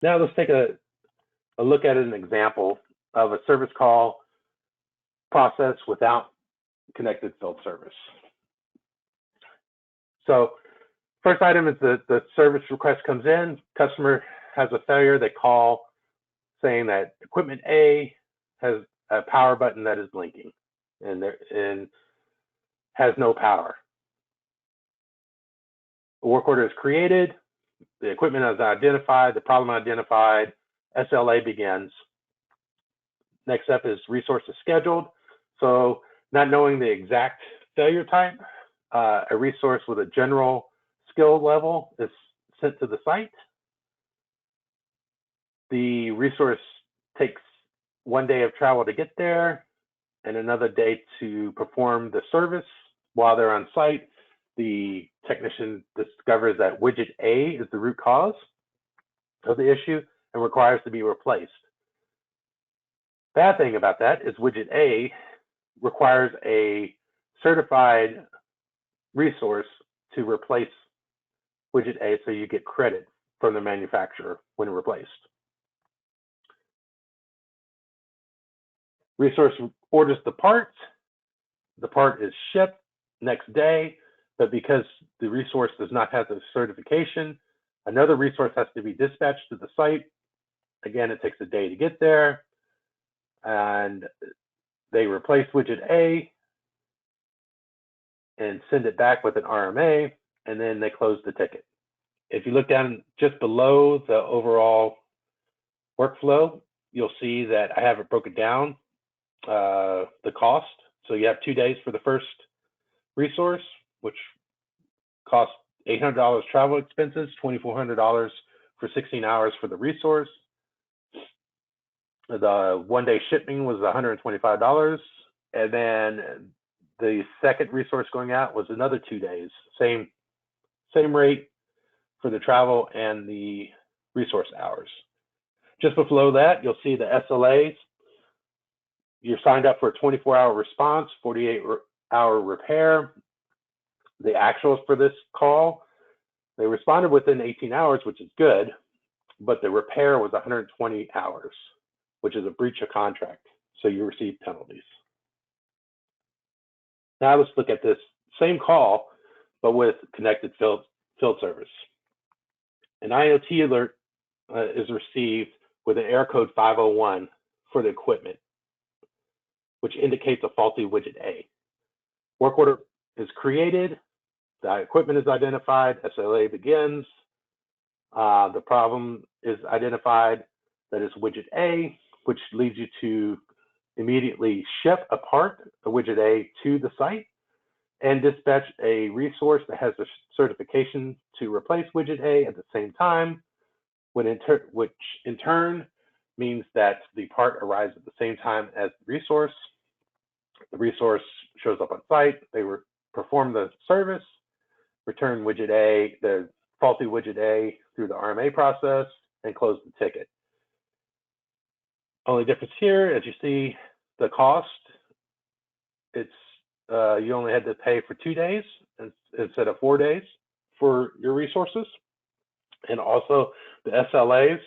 Now let's take a look at an example of a service call process without connected field service. So first item is the service request comes in, customer has a failure, they call saying that equipment A has a power button that is blinking and has no power. A work order is created, the equipment is identified, the problem identified, SLA begins. Next step is resources scheduled. So not knowing the exact failure type, a resource with a general skill level is sent to the site. The resource takes 1 day of travel to get there and another day to perform the service. While they're on site, the technician discovers that widget A is the root cause of the issue and requires to be replaced. Bad thing about that is widget A requires a certified resource to replace widget A, so you get credit from the manufacturer when replaced. Resource orders the part is shipped next day, but because the resource does not have the certification, another resource has to be dispatched to the site. Again, it takes a day to get there, and they replace widget A and send it back with an RMA, and then they close the ticket. If you look down just below the overall workflow, you'll see that I have it broken down, the cost. So you have 2 days for the first resource, which costs $800 travel expenses, $2,400 for 16 hours for the resource. The 1 day shipping was $125. And then the second resource going out was another 2 days, same rate for the travel and the resource hours. Just below that, you'll see the SLAs. You're signed up for a 24-hour response, 48-hour repair. The actuals for this call, they responded within 18 hours, which is good, but the repair was 120 hours, which is a breach of contract. So you receive penalties. Now let's look at this same call, but with connected field service. An IoT alert is received with an error code 501 for the equipment, which indicates a faulty widget A. Work order is created, the equipment is identified, SLA begins, the problem is identified, that is widget A, which leads you to immediately ship a part, a widget A, to the site and dispatch a resource that has the certification to replace widget A at the same time, which in turn means that the part arrives at the same time as the resource. The resource shows up on site, they perform the service, return widget A, the faulty widget A through the RMA process, and close the ticket. Only difference here, as you see, the cost, it's you only had to pay for 2 days instead of 4 days for your resources. And also the SLAs,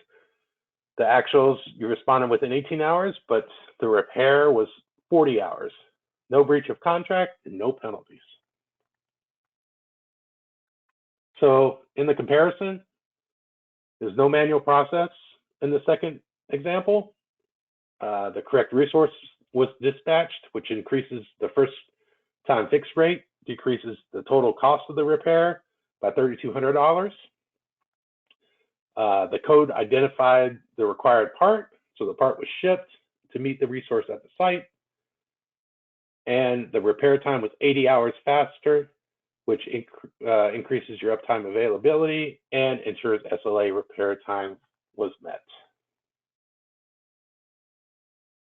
the actuals, you responded within 18 hours, but the repair was 40 hours. No breach of contract and no penalties. So in the comparison, there's no manual process in the second example. The correct resource was dispatched, which increases the first time fixed rate, decreases the total cost of the repair by $3,200. The code identified the required part, so the part was shipped to meet the resource at the site. And the repair time was 80 hours faster, which increases your uptime availability and ensures SLA repair time was met.